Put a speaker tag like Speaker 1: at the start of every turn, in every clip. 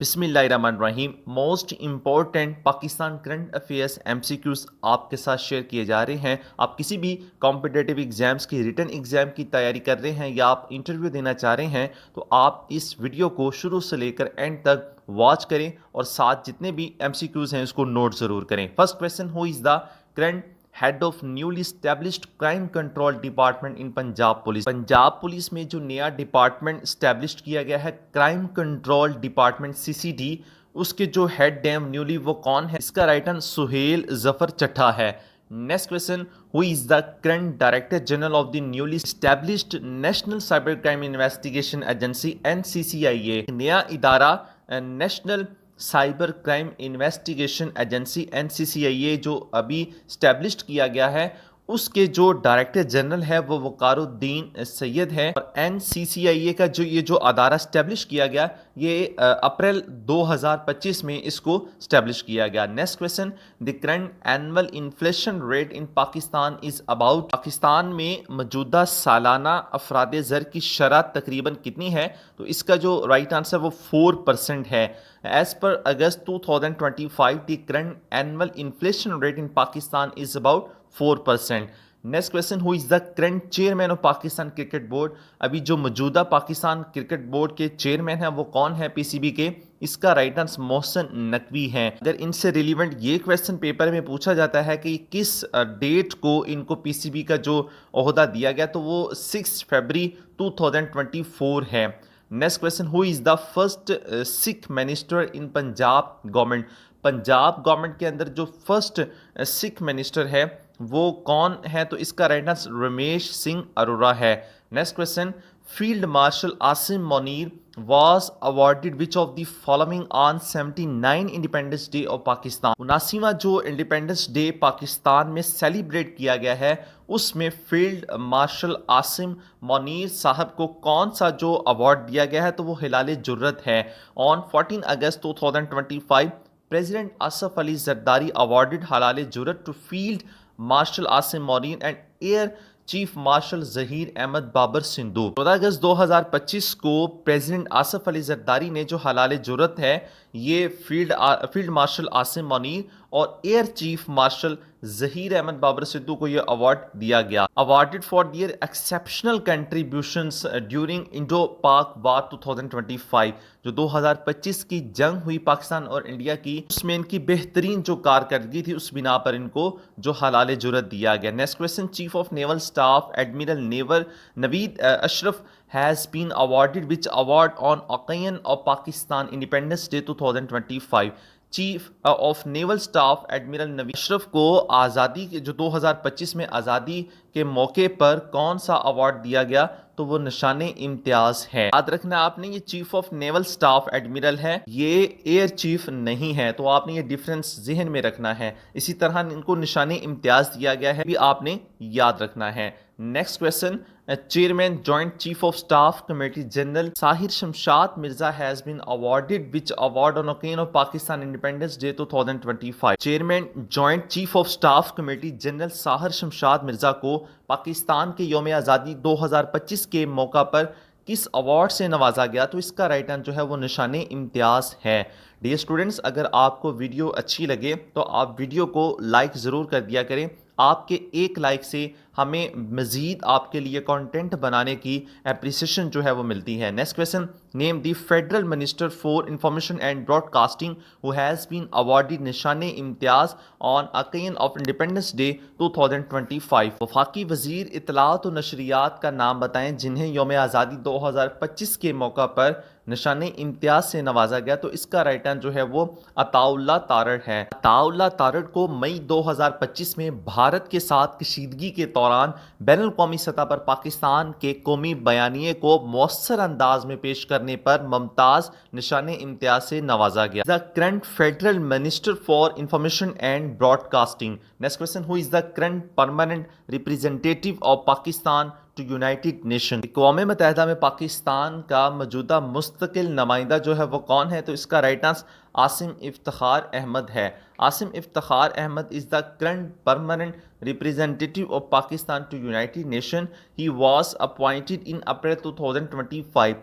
Speaker 1: बिस्मिल्लाहिर्रहमानिर्रहीम। Most important Pakistan current affairs MCQs आपके साथ शेयर किए जा रहे हैं। आप किसी भी कॉम्पिटिटिव एग्जाम्स की रिटन एग्जाम की तैयारी कर रहे हैं या आप इंटरव्यू देना चाह रहे हैं तो आप इस वीडियो को शुरू से लेकर एंड तक वॉच करें और साथ जितने भी एमसीक्यूज हैं उसको नोट ज़रूर करें। First question, who is the current head of newly established crime control department in Punjab police. Punjab police में जो नया डिपार्टमेंट स्टैब्लिश किया गया है, क्राइम कंट्रोल डिपार्टमेंट सीसीडी, उसके जो हेड हैं न्यूली वो कौन है? इसका राइट आंसर सुहेल जफर चट्टा है। Next question, who is the current director general of the newly established national cyber crime investigation agency NCCIA. नया इदारा national cyber crime investigation agency NCCIA जो अभी स्टैब्लिश्ड किया गया है, उसके जो डायरेक्टर जनरल है वो वकारुद्दीन सैयद है। और एनसीसीआईए का जो अदारा स्टैब्लिश किया गया, ये अप्रैल 2025 में इसको स्टैब्लिश किया गया। Next question, the current annual inflation rate in Pakistan is about. Pakistan में मौजूदा सालाना अफराद ज़र की शरह तकरीबन कितनी है? तो इसका जो राइट आंसर वो 4% है। As per August 2025 the current annual inflation rate in Pakistan is about 4%। Next question, who is the current chairman of Pakistan cricket board. अभी जो मौजूदा पाकिस्तान क्रिकेट बोर्ड के चेयरमैन है वो कौन है पीसीबी के? इसका राइट आंसर मोहसिन नकवी है। अगर इनसे रिलेवेंट ये क्वेश्चन पेपर में पूछा जाता है कि किस डेट को इनको पीसीबी का जो ओहदा दिया गया, तो वो 6 फरवरी 2024 है। Next question, who is the first Sikh minister in Punjab government. Punjab government के अंदर जो फर्स्ट सिख मिनिस्टर है वो कौन है? तो इसका राइट आंसर रमेश सिंह अरोड़ा है। Next question, field marshal Asim Munir was awarded which of the following on 79 independence day of Pakistan. 79वां जो इंडिपेंडेंस डे पाकिस्तान में सेलिब्रेट किया गया है, उसमें फील्ड मार्शल आसिम मोनीर साहब को कौन सा जो अवार्ड दिया गया है? तो वो हिलाल जुर्रत है। On 14 August 2025 president Asif Ali Zardari awarded Hilal Jurat to field marshal Asim Munir and air chief marshal Zaheer Ahmed Babar Sidhu. 14 अगस्त 2025 को प्रेसिडेंट आसफ अली जरदारी ने जो हिलाल जुर्रत है, ये फील्ड मार्शल आसिम मोनीर और air chief marshal Zaheer Ahmed Babar Sidhu को यह अवार्ड दिया गया। Awarded for their exceptional contributions during Indo Pak war 2025। जो 2025 की जंग हुई पाकिस्तान और इंडिया की, उसमें इनकी बेहतरीन जो कारकर्दगी थी उस बिना पर इनको जो हिलाल जुर्रत दिया गया। Next question, chief of naval staff admiral never Naveed Ashraf has been awarded which award on occasion of Pakistan Independence Day 2025। Chief of naval staff admiral Naveed Ashraf को आज़ादी के जो 2025 में आज़ादी के मौके पर कौन सा अवार्ड दिया गया? तो वो निशाने इम्तियाज है। याद रखना आपने, ये chief of naval staff admiral है, ये एयर चीफ नहीं है, तो आपने ये डिफरेंस जहन में रखना है। इसी तरह इनको निशाने इम्तियाज दिया गया है, भी आपने याद रखना है। Next question, chairman joint chief of staff committee general Sahir Shamshad Mirza has been awarded which award on occasion of Pakistan independence day 2025। Chairman joint chief of staff committee general Sahir Shamshad Mirza को पाकिस्तान के यौम आज़ादी 2025 के मौका पर किस अवार्ड से नवाजा गया? तो इसका राइट आंसर जो है वो निशाने इम्तियाज है। डियर स्टूडेंट्स, अगर आपको वीडियो अच्छी लगे तो आप वीडियो को लाइक ज़रूर कर दिया करें। आपके एक लाइक से हमें मज़ीद आपके लिए कंटेंट बनाने की एप्रिसिएशन जो है वो मिलती है। Next question, name the federal minister for information and broadcasting who has been awarded निशाने Imtiaz on occasion of independence day 2025। वफाकी वज़ीर इत्तलात और नशरियात का नाम बताएं जिन्हें यौम आज़ादी 2025 के मौका पर निशाने इम्तियाज से नवाजा गया। तो इसका राइट आंसर जो है वो अताउल्ला तारड़ है। अताउल्ला तारड़ को मई 2025 में भारत के साथ कशीदगी के दौरान बैनुल कौमी सतह पर पाकिस्तान के कौमी बयानिए को मौसर अंदाज में पेश करने पर मुमताज निशाने इम्तियाज से नवाजा गया। The current federal minister for information and broadcasting. Next question, who is the current permanent representative of Pakistan to united nation. अक़वाम मुत्तहिदा में पाकिस्तान का मौजूदा मुस्तकिल नुमाइंदा जो है वो कौन है? तो इसका राइट आंसर आसिम इफ्तिखार अहमद है। Asim Iftikhar Ahmad is the current permanent representative of Pakistan to united nation. He was appointed in April 2025।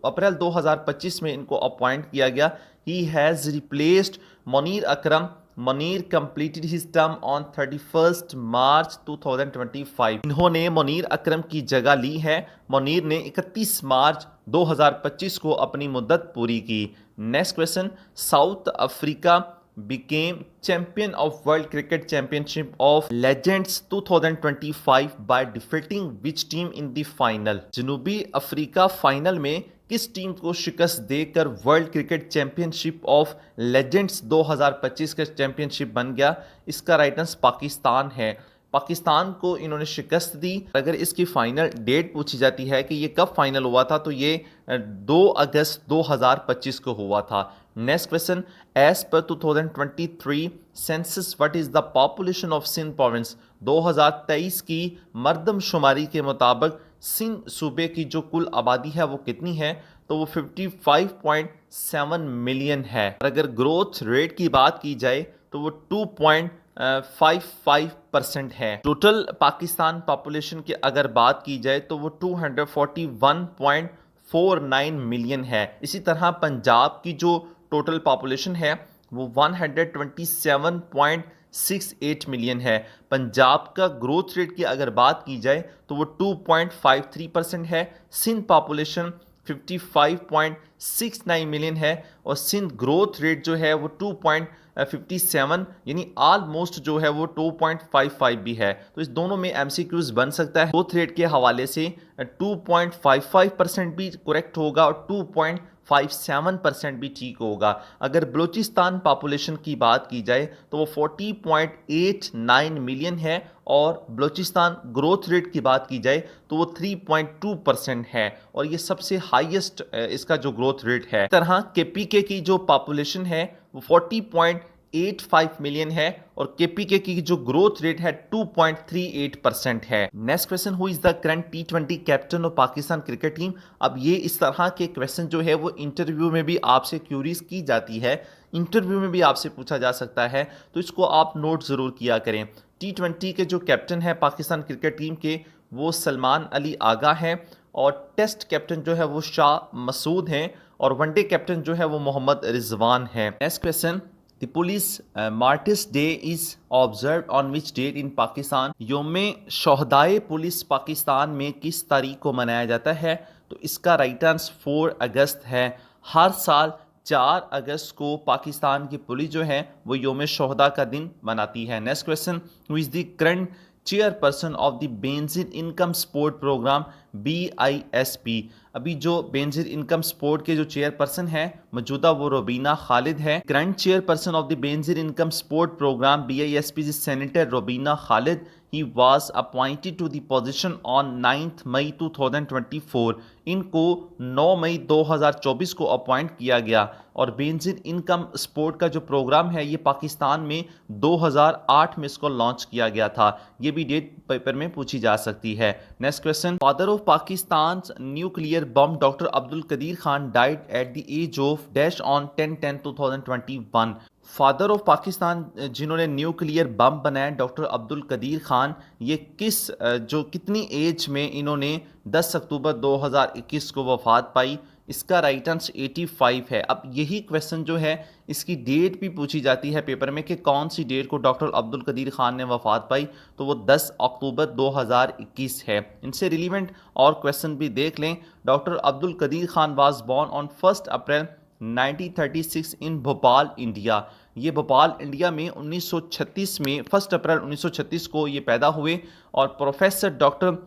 Speaker 1: April 2025 में इनको अपॉइंट किया गया। he has replaced Munir Akram. Munir completed his term on 31st March 2025. इन्होंने मुनीर अकरम की जगह ली है। मुनीर ने 31 मार्च 2025 को अपनी मुद्दत पूरी की। Next question, south Africa became champion of World Cricket Championship of Legends 2025 by defeating which team in the final? जनूबी अफ्रीका फाइनल में किस टीम को शिकस्त देकर world cricket championship of legends 2025 का चैंपियनशिप बन गया? इसका राइट आंसर पाकिस्तान है। पाकिस्तान को इन्होंने शिकस्त दी। अगर इसकी फाइनल डेट पूछी जाती है कि ये कब फाइनल हुआ था, तो ये 2 अगस्त 2025 को हुआ था। Next question, as per 2023 census what is the population of Sindh province? 2023 की मर्दमशुमारी के मुताबिक सिंध सूबे की जो कुल आबादी है वो कितनी है? तो वो 55.7 मिलियन है। अगर ग्रोथ रेट की बात की जाए तो वो 2.55% है। टोटल पाकिस्तान पॉपुलेशन की अगर बात की जाए तो वो 241.49 मिलियन है। इसी तरह पंजाब की जो टोटल पॉपुलेशन है वो 127.68 मिलियन है। पंजाब का ग्रोथ रेट की अगर बात की जाए तो वो 2.53% है। सिंध पॉपुलेशन 55.69 मिलियन है और सिंध ग्रोथ रेट जो है वो 2.57 यानी ऑलमोस्ट जो है वो 2.55 भी है। तो इस दोनों में एमसीक्यूज बन सकता है। ग्रोथ रेट के हवाले से 2.55% भी करेक्ट होगा और 2.57% भी ठीक होगा। अगर बलूचिस्तान पॉपुलेशन की बात की जाए तो वो 40.89 मिलियन है और बलूचिस्तान ग्रोथ रेट की बात की जाए तो वो 3.2% है और ये सबसे हाईएस्ट इसका जो ग्रोथ रेट है। इस तरह केपीके की जो पॉपुलेशन है वो 40.85 मिलियन है और केपीके की जो ग्रोथ रेट है 2.38% है। Next question, who is the current T20 captain of Pakistan cricket team? अब ये इस तरह के क्वेश्चन जो है वो इंटरव्यू में भी आपसे क्यूरीज की जाती है, इंटरव्यू में भी आपसे पूछा जा सकता है, तो इसको आप नोट जरूर किया करें। T20 के जो कैप्टन है पाकिस्तान क्रिकेट टीम के वो सलमान अली आगा हैं और टेस्ट कैप्टन जो है वो शाह मसूद हैं और वनडे कैप्टन जो है वो मोहम्मद रिजवान है। Next question, the police martyrs day is observe on which date in Pakistan? योम शोहदाए पुलिस पाकिस्तान में किस तारीख को मनाया जाता है? तो इसका राइट आंसर 4 अगस्त है। हर साल 4 अगस्त को पाकिस्तान की पुलिस जो है वो योम शोहदा का दिन मनाती है। Next question, who is the current chairperson of the Benazir income support programme BISP? अभी जो बेनजीर इनकम सपोर्ट के जो चेयरपर्सन है मौजूदा वो रोबीना खालिद है। Current chairperson of the Benazir income support programme BISP is senator Robina Khalid. He was appointed to the position on 9th May 2024। इनको 9 मई 2024 को अपॉइंट किया गया और बेनजीर इनकम सपोर्ट का जो प्रोग्राम है ये पाकिस्तान में 2008 में इसको लॉन्च किया गया था। ये भी डेट पेपर में पूछी जा सकती है। Next question, father of Pakistan nuclear bomb doctor Abdul Qadeer Khan died at the age of dash on 10/10/2021। Father of Pakistan जिन्होंने न्यूक्लियर बम बनाया डॉक्टर अब्दुल कदीर खान, ये कितनी एज में इन्होंने 10 अक्टूबर 2021 को वफात पाई? इसका राइट आंसर 85 है। अब यही क्वेश्चन जो है इसकी डेट भी पूछी जाती है पेपर में कि कौन सी डेट को डॉक्टर अब्दुल कदीर खान ने वफात पाई, तो वो 10 अक्टूबर 2021 है। इनसे रिलीवेंट और क्वेश्चन भी देख लें। Doctor Abdul Qadeer Khan was born on 1 April 1936 in Bhopal India. ये भोपाल इंडिया में 1936 में 1 अप्रैल 1936 को ये पैदा हुए और professor doctor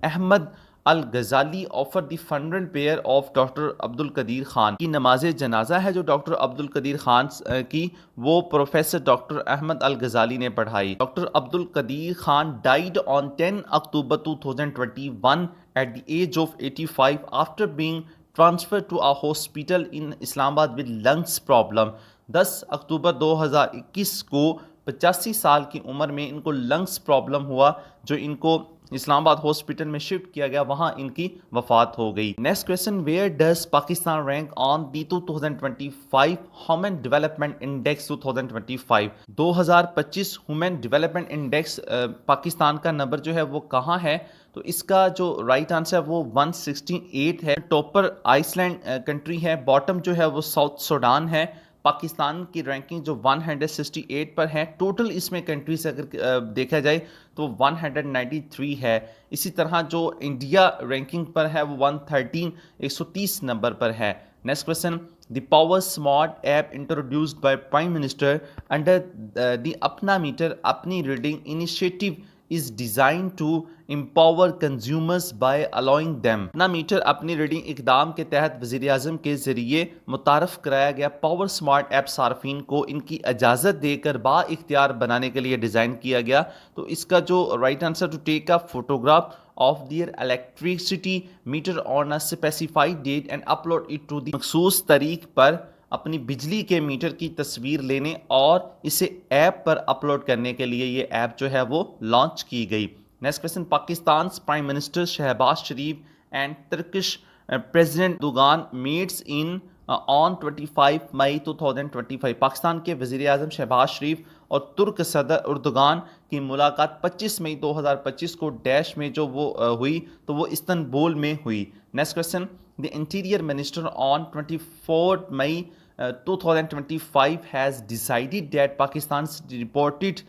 Speaker 1: Ahmad Al Ghazali offer the funeral prayer of doctor Abdul Qadeer Khan की नमाज जनाजा है जो डॉक्टर अब्दुल कदीर खान की वो प्रोफेसर डॉक्टर अहमद अल गजाली ने पढ़ाई। Doctor Abdul Qadeer Khan died on 10 October 2021 at the age of 85 after being transfer to a hospital in Islamabad with lungs problem. 10 अक्टूबर 2021 को 85 साल की उम्र में इनको लंग्स प्रॉब्लम हुआ जो इनको इस्लामाबाद हॉस्पिटल में शिफ्ट किया गया, वहां इनकी वफात हो गई। Next question, where does Pakistan rank on the 2025 human development index 2025? 2025 human development index Pakistan का नंबर जो है वो कहाँ है? तो इसका जो राइट आंसर है वो 168 है। टॉपर आइसलैंड कंट्री है, बॉटम जो है वो साउथ सूडान है। पाकिस्तान की रैंकिंग जो 168 पर है। टोटल इसमें कंट्रीज अगर देखा जाए तो 193 है। इसी तरह जो इंडिया रैंकिंग पर है वो 113 130 नंबर पर है। Next question, the power smart app introduced by prime minister under the अपना मीटर अपनी reading initiative is designed to empower consumers by allowing them। अपना मीटर अपनी रीडिंग इकदाम के तहत वज़ीर आज़म के ज़रिए मुतारफ़ कराया गया पावर स्मार्ट ऐप सार्फिन को इनकी इजाज़त देकर बाइख्तियार बनाने के लिए डिज़ाइन किया गया। तो इसका जो right answer, to take a photograph of their electricity meter on a specified date and upload it to the मखसूस तारीख पर अपनी बिजली के मीटर की तस्वीर लेने और इसे ऐप पर अपलोड करने के लिए ये ऐप जो है वो लॉन्च की गई। Next question, Pakistan prime minister Shahbaz Sharif and Turkish president Erdogan meets in on 25 May 2025। Pakistan के वज़ीर आज़म शहबाज शरीफ और तुर्क सदर एर्दोगान की मुलाकात 25 मई 2025 को डैश में जो वो हुई तो वो इस्तंबुल में हुई। Next question, the interior minister on 24 May 2025 has decided that Pakistan's deported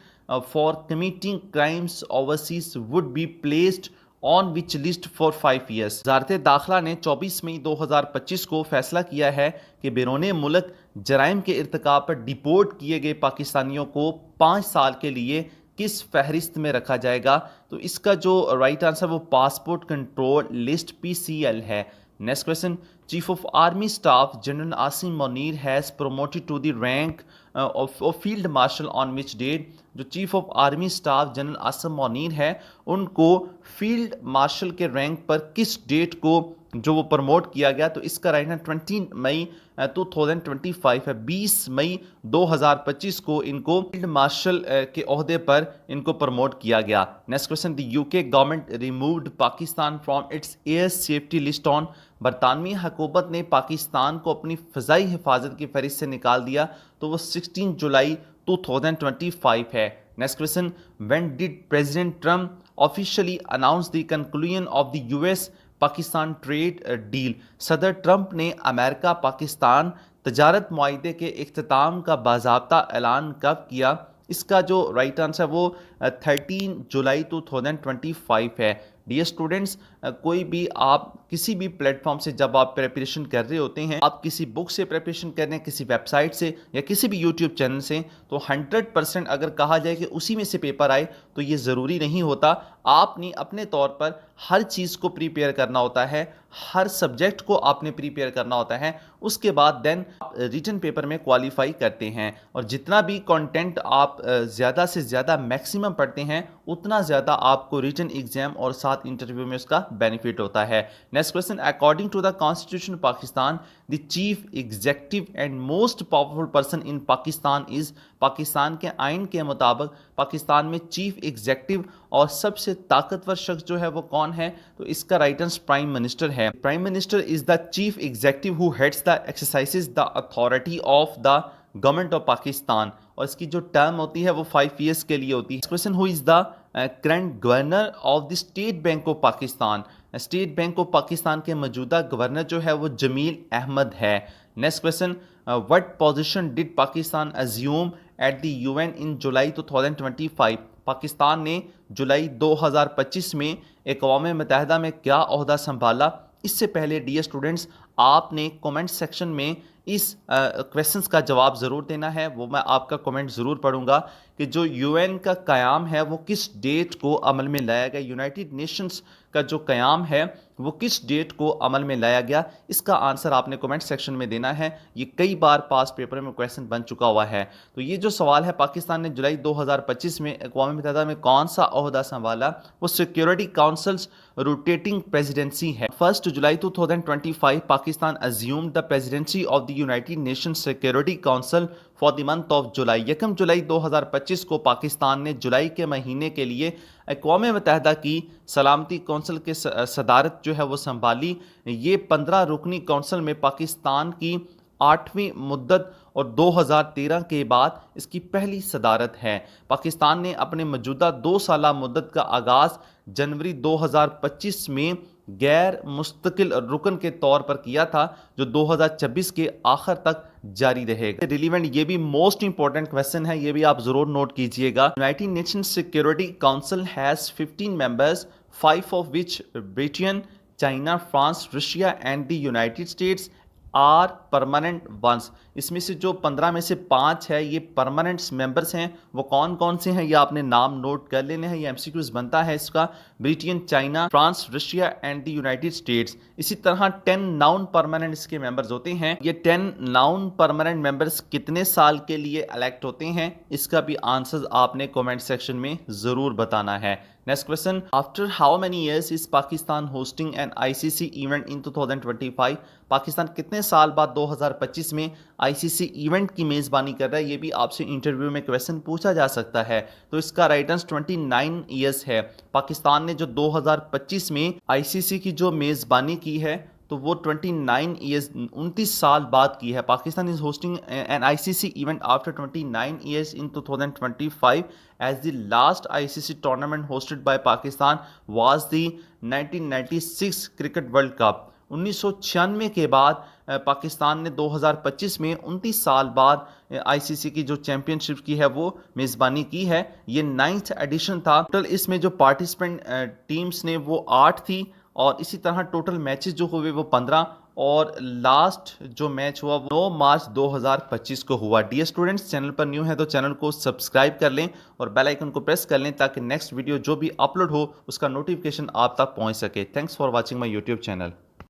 Speaker 1: for committing crimes overseas would be placed on which list for 5 years. वजारत दाखिला ने 24 मई 2025 को फैसला किया है कि बैरून मुल्क जराइम के इर्तिकाब पर डिपोर्ट किए गए पाकिस्तानियों को 5 साल के लिए किस फहरिस्त में रखा जाएगा? तो इसका जो राइट आंसर वो पासपोर्ट कंट्रोल लिस्ट PCL है। Next question, chief of army staff general Asim Munir has promoted to the rank of field marshal on which date? जो chief of army staff general Asim Munir है उनको फील्ड मार्शल के rank पर किस date को जो वो प्रमोट किया गया? तो इसका राइट है 20 मई 2025 है। 20 मई 2025 को इनको फील्ड मार्शल के ओहदे पर इनको प्रमोट किया गया। Next question, the UK government removed Pakistan from its air safety list on? बरतानवी हुकूमत ने पाकिस्तान को अपनी फ़ज़ाई हिफाजत की फहरिस्त से निकाल दिया, तो वो 16 जुलाई 2025 है। Next question, when did president Trump officially announce the conclusion of the US Pakistan trade deal? सदर ट्रंप ने अमेरिका पाकिस्तान तजारत मुआहदे के इख्तिताम का बाज़ाब्ता ऐलान कब किया? इसका जो राइट आंसर वो 13 जुलाई 2025 है। डियर स्टूडेंट्स, कोई भी आप किसी भी प्लेटफॉर्म से जब आप प्रिपरेशन कर रहे होते हैं, आप किसी बुक से प्रिपरेशन कर रहे हैं, किसी वेबसाइट से या किसी भी यूट्यूब चैनल से, तो 100% अगर कहा जाए कि उसी में से पेपर आए तो ये ज़रूरी नहीं होता। आपने अपने तौर पर हर चीज़ को प्रिपेयर करना होता है, हर सब्जेक्ट को आपने प्रिपेयर करना होता है, उसके बाद देन आप रिटन पेपर में क्वालिफाई करते हैं। और जितना भी कंटेंट आप ज़्यादा से ज़्यादा मैक्सिमम पढ़ते हैं उतना ज़्यादा आपको रिटन एग्जाम और साथ इंटरव्यू में उसका बेनिफिट होता है। Next question, according to the constitution Pakistan the chief executive and most powerful person in Pakistan is? Pakistan के आइन के मुताबिक पाकिस्तान में चीफ एग्जीक्यूटिव और सबसे ताकतवर शख्स जो है वो कौन है? तो इसका राइट आंसर प्राइम मिनिस्टर है। Prime minister is the chief executive who heads the exercises the authority of the government of Pakistan, और इसकी जो टर्म होती है वो 5 ईयर्स के लिए होती है। Question, who is the current governor of the state bank of Pakistan? State bank of Pakistan के मौजूदा गवर्नर जो है वो जमील अहमद है। Next question, what position did Pakistan assume at the UN इन जुलाई 2025? पाकिस्तान ने जुलाई 2025 में अक़वाम मुत्तहिदा में क्या ओहदा संभाला? इससे पहले डियर स्टूडेंट्स, आपने कमेंट सेक्शन में इस क्वेश्चंस का जवाब ज़रूर देना है। वो मैं आपका कमेंट ज़रूर पढ़ूंगा कि जो UN का क़याम है वो किस डेट को अमल में लाया गया? यूनाइटेड नेशंस का जो क़याम है वो किस डेट को अमल में लाया गया? इसका आंसर आपने कमेंट सेक्शन में देना है। ये कई बार पास पेपर में क्वेश्चन बन चुका हुआ है। तो ये जो सवाल है, पाकिस्तान ने जुलाई 2025 में अक़वाम मुत्तहिदा में कौन सा ओहदा संभाला? वो सिक्योरिटी काउंसिल्स रोटेटिंग प्रेसिडेंसी है। 1 जुलाई 2025 Pakistan assumed the presidency of the United Nations Security Council for the month of July. 1 जुलाई 2025 को पाकिस्तान ने जुलाई के महीने के लिए अक़वाम मुत्तहिदा की सलामती कौंसिल के सदारत जो है वो संभाली। ये 15 रुकनी कौंसिल में पाकिस्तान की 8वीं मुद्दत और 2013 के बाद इसकी पहली सदारत है। पाकिस्तान ने अपने मौजूदा 2 साला मुद्दत का आगाज़ जनवरी 2025 में गैर मुस्तकिल रुकन के तौर पर किया था, जो 2026 के आखिर तक जारी रहेगा। रिलीवेंट ये भी मोस्ट इंपॉर्टेंट क्वेश्चन है, ये भी आप जरूर नोट कीजिएगा। United Nations Security Council has 15 members, 5 of which Britain, China, France, Russia and the United States are permanent ones. इसमें से जो 15 में से 5 है ये परमानेंट मेंबर्स हैं। वो कौन कौन से हैं ये आपने नाम नोट कर लेने हैं, ये एमसीक्यूज बनता है इसका। Britain, China, France, Russia and the United states. इसी तरह 10 नाउन परमानेंट इसके मेंबर्स होते हैं। ये 10 नाउन परमानेंट मेंबर्स कितने साल के लिए इलेक्ट होते हैं, इसका भी आंसर आपने कमेंट सेक्शन में जरूर बताना है। Next question, after how many years is Pakistan hosting an ICC event in 2025? Pakistan कितने साल बाद 2025 में आईसीसी इवेंट की मेज़बानी कर रहा है, ये भी आपसे इंटरव्यू में क्वेश्चन पूछा जा सकता है। तो इसका राइट आंसर 29 ईयर्स है। पाकिस्तान ने जो 2025 में आईसीसी की जो मेज़बानी की है तो वो 29 ईयर्स 29 साल बाद की है। Pakistan is hosting an ICC event after 29 years in 2025 as the last ICC tournament hosted by Pakistan was the 1996 cricket world cup. 1996 के बाद पाकिस्तान ने 2025 में 29 साल बाद आईसीसी की जो चैंपियनशिप की है वो मेज़बानी की है। ये 9th एडिशन था। टोटल इसमें जो पार्टिसिपेंट टीम्स ने वो 8 थी और इसी तरह टोटल मैचेस जो हुए वो 15 और लास्ट जो मैच हुआ वो 9 मार्च 2025 को हुआ। डियर स्टूडेंट्स, चैनल पर न्यू है तो चैनल को सब्सक्राइब कर लें और बेल आइकन को प्रेस कर लें ताकि नेक्स्ट वीडियो जो भी अपलोड हो उसका नोटिफिकेशन आप तक पहुंच सके। Thanks for watching my YouTube channel.